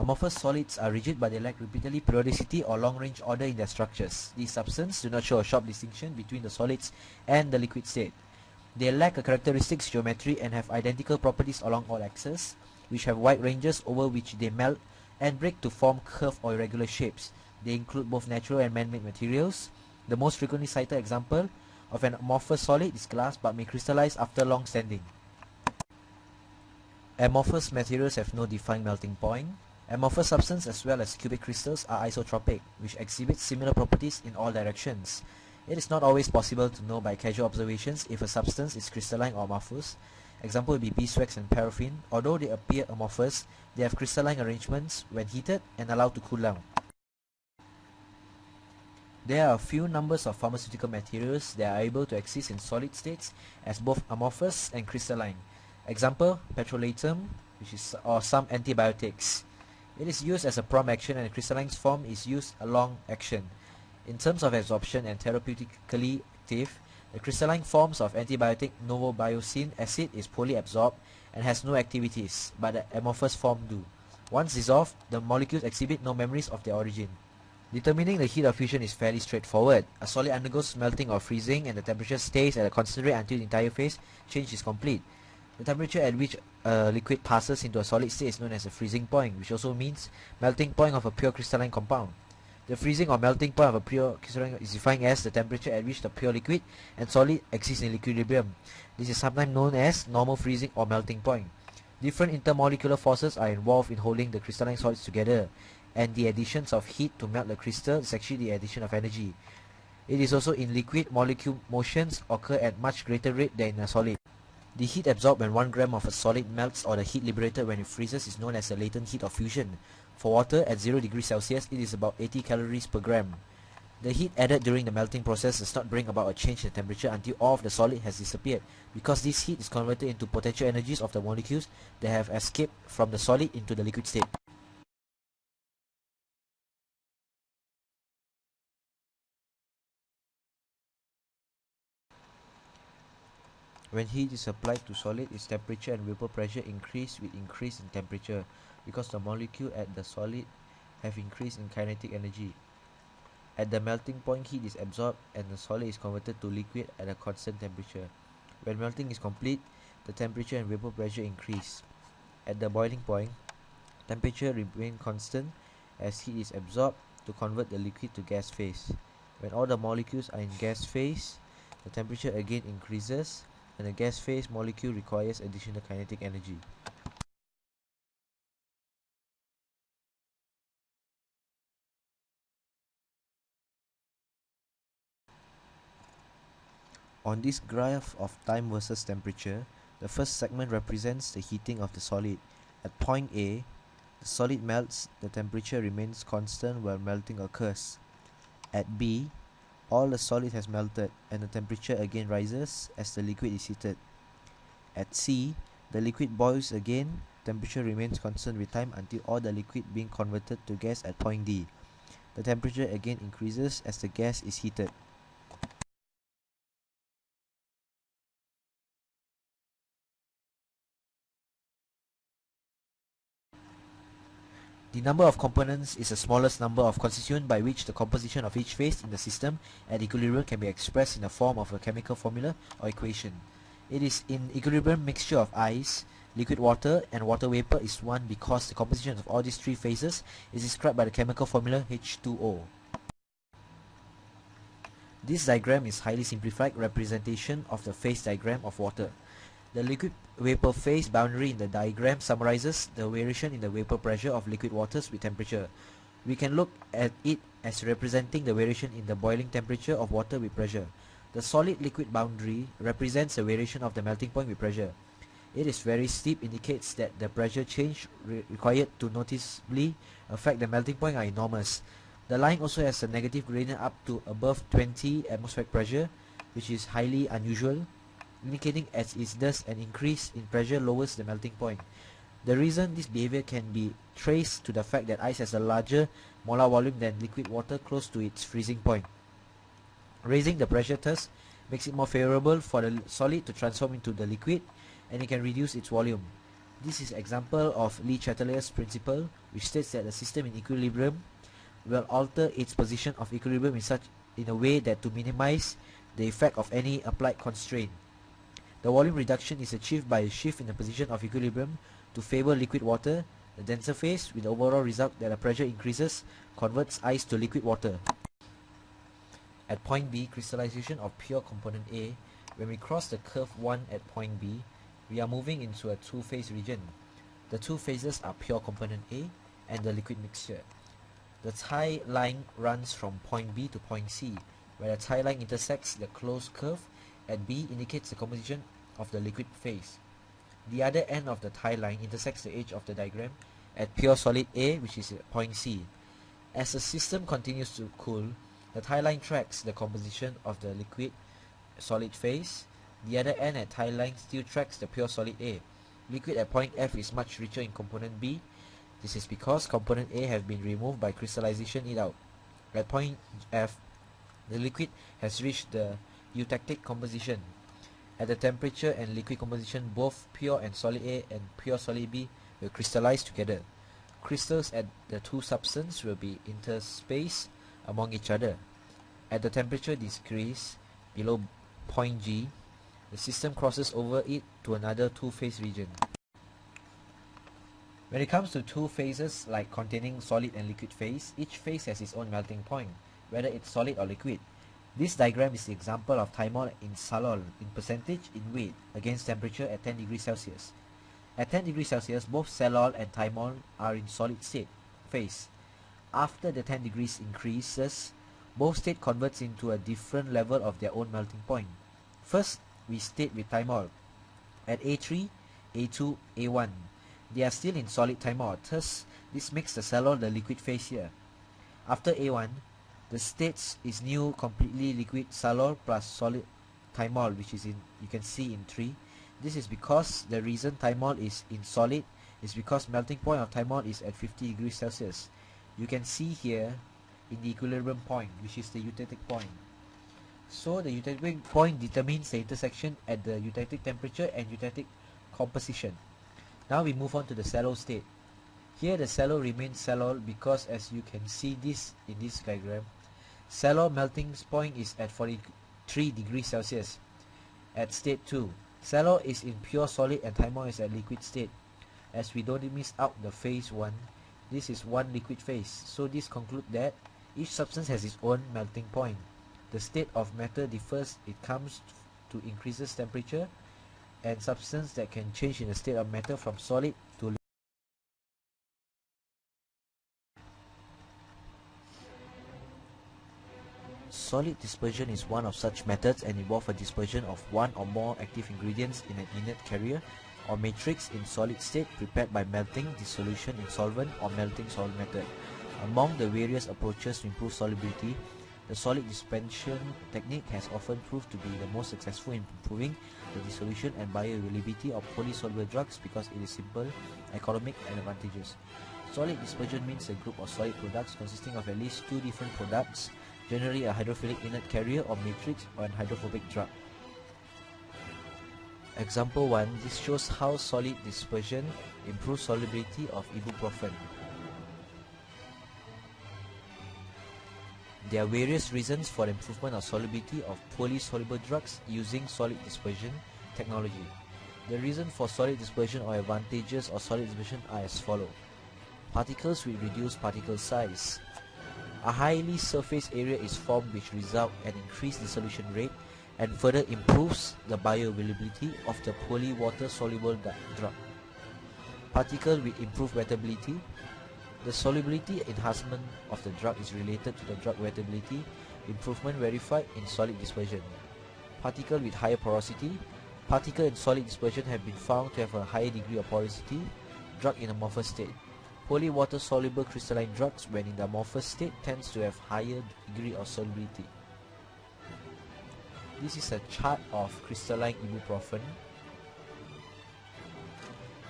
Amorphous solids are rigid, but they lack repeatedly periodicity or long-range order in their structures. These substances do not show a sharp distinction between the solids and the liquid state. They lack a characteristic geometry and have identical properties along all axes, which have wide ranges over which they melt and break to form curved or irregular shapes. They include both natural and man-made materials. The most frequently cited example of an amorphous solid is glass, but may crystallize after long standing. Amorphous materials have no defined melting point. Amorphous substances as well as cubic crystals are isotropic, which exhibit similar properties in all directions. It is not always possible to know by casual observations if a substance is crystalline or amorphous. Example would be beeswax and paraffin. Although they appear amorphous, they have crystalline arrangements when heated and allowed to cool down. There are a few numbers of pharmaceutical materials that are able to exist in solid states as both amorphous and crystalline. Example, petrolatum, or some antibiotics. It is used as a prompt action, and the crystalline form is used a long action. In terms of absorption and therapeutically active, the crystalline forms of antibiotic novobiocin acid is poorly absorbed and has no activities, but the amorphous form do. Once dissolved, the molecules exhibit no memories of their origin. Determining the heat of fusion is fairly straightforward. A solid undergoes melting or freezing, and the temperature stays at a constant rate until the entire phase change is complete. The temperature at which a liquid passes into a solid state is known as the freezing point, which also means melting point of a pure crystalline compound. The freezing or melting point of a pure crystalline is defined as the temperature at which the pure liquid and solid exist in equilibrium. This is sometimes known as normal freezing or melting point. Different intermolecular forces are involved in holding the crystalline solids together, and the additions of heat to melt the crystal is actually the addition of energy. It is also in liquid molecule motions occur at much greater rate than in a solid. The heat absorbed when 1 gram of a solid melts or the heat liberated when it freezes is known as the latent heat of fusion. For water at 0 degrees Celsius, it is about 80 calories per gram. The heat added during the melting process does not bring about a change in temperature until all of the solid has disappeared, because this heat is converted into potential energies of the molecules that have escaped from the solid into the liquid state. When heat is applied to solid, its temperature and vapor pressure increase with increase in temperature, because the molecule at the solid have increased in kinetic energy. At the melting point, heat is absorbed and the solid is converted to liquid at a constant temperature. When melting is complete, the temperature and vapor pressure increase. At the boiling point, temperature remains constant as heat is absorbed to convert the liquid to gas phase. When all the molecules are in gas phase, the temperature again increases, and the gas phase molecule requires additional kinetic energy. On this graph of time versus temperature, the first segment represents the heating of the solid. At point A, the solid melts, the temperature remains constant while melting occurs. At B, all the solid has melted and the temperature again rises as the liquid is heated. At C, the liquid boils again, temperature remains constant with time until all the liquid being converted to gas at point D. The temperature again increases as the gas is heated. The number of components is the smallest number of constituents by which the composition of each phase in the system at equilibrium can be expressed in the form of a chemical formula or equation. It is in equilibrium mixture of ice, liquid water, and water vapor is 1 because the composition of all these three phases is described by the chemical formula H2O. This diagram is highly simplified representation of the phase diagram of water. The liquid vapor phase boundary in the diagram summarizes the variation in the vapor pressure of liquid waters with temperature. We can look at it as representing the variation in the boiling temperature of water with pressure. The solid-liquid boundary represents the variation of the melting point with pressure. It is very steep, indicates that the pressure change required to noticeably affect the melting point are enormous. The line also has a negative gradient up to above 20 atmospheric pressure, which is highly unusual, indicating as it does an increase in pressure lowers the melting point. The reason this behavior can be traced to the fact that ice has a larger molar volume than liquid water close to its freezing point. Raising the pressure thus makes it more favorable for the solid to transform into the liquid, and it can reduce its volume. This is example of Le Chatelier's principle, which states that a system in equilibrium will alter its position of equilibrium in a way that to minimize the effect of any applied constraint. The volume reduction is achieved by a shift in the position of equilibrium to favor liquid water, the denser phase, with the overall result that the pressure increases converts ice to liquid water. At point B, crystallization of pure component A, when we cross the curve 1 at point B, we are moving into a two-phase region. The two phases are pure component A and the liquid mixture. The tie line runs from point B to point C, where the tie line intersects the closed curve at B indicates the composition of the liquid phase. The other end of the tie line intersects the edge of the diagram at pure solid A, which is at point C. As the system continues to cool, the tie line tracks the composition of the liquid solid phase. The other end at tie line still tracks the pure solid A. Liquid at point F is much richer in component B. This is because component A have been removed by crystallization it out. At point F, the liquid has reached the eutectic composition. At the temperature and liquid composition, both pure and solid A and pure solid B will crystallize together. Crystals at the two substances will be interspaced among each other. At the temperature decrease below point G, the system crosses over it to another two-phase region. When it comes to two phases like containing solid and liquid phase, each phase has its own melting point, whether it's solid or liquid. This diagram is the example of thymol in salol in percentage in weight against temperature at 10 degrees Celsius. At 10 degrees Celsius, both salol and thymol are in solid state phase. After the 10 degrees increases, both state converts into a different level of their own melting point. First, we state with thymol. At A3, A2, A1, they are still in solid thymol, thus this makes the salol the liquid phase here. After A1, the states is new completely liquid salol plus solid thymol, which is in you can see in 3. This is because the reason thymol is in solid is because melting point of thymol is at 50 degrees Celsius. You can see here in the equilibrium point, which is the eutectic point. So the eutectic point determines the intersection at the eutectic temperature and eutectic composition. Now we move on to the sallow state. Here the sallow remains salol because, as you can see this in this diagram, sallow melting point is at 43 degrees Celsius at state 2. Sallow is in pure solid and thymol is at liquid state. As we don't miss out the phase 1, this is one liquid phase. So this concludes that each substance has its own melting point. The state of matter differs, it comes to increases temperature, and substance that can change in the state of matter from solid to liquid. Solid dispersion is one of such methods and involves a dispersion of one or more active ingredients in an inert carrier or matrix in solid state prepared by melting, dissolution in solvent, or melting solid method. Among the various approaches to improve solubility, the solid dispersion technique has often proved to be the most successful in improving the dissolution and bioavailability of polysoluble drugs because it is simple, economic, and advantageous. Solid dispersion means a group of solid products consisting of at least two different products, generally a hydrophilic inert carrier or matrix or an hydrophobic drug. Example 1. This shows how solid dispersion improves solubility of ibuprofen. There are various reasons for the improvement of solubility of poorly soluble drugs using solid dispersion technology. The reason for solid dispersion or advantages of solid dispersion are as follows. Particles with reduced particle size. A highly surface area is formed which results in an increased dissolution rate and further improves the bioavailability of the poorly water-soluble drug. Particle with improved wettability. The solubility enhancement of the drug is related to the drug wettability improvement verified in solid dispersion. Particle with higher porosity. Particle in solid dispersion have been found to have a higher degree of porosity. Drug in amorphous state. Poorly water-soluble crystalline drugs when in the amorphous state tends to have higher degree of solubility. This is a chart of crystalline ibuprofen,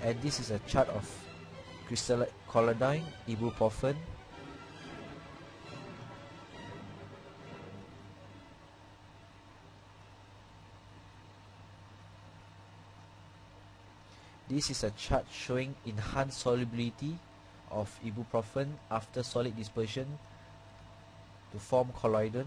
and this is a chart of crystalline collodion ibuprofen. This is a chart showing enhanced solubility of ibuprofen after solid dispersion to form colloidal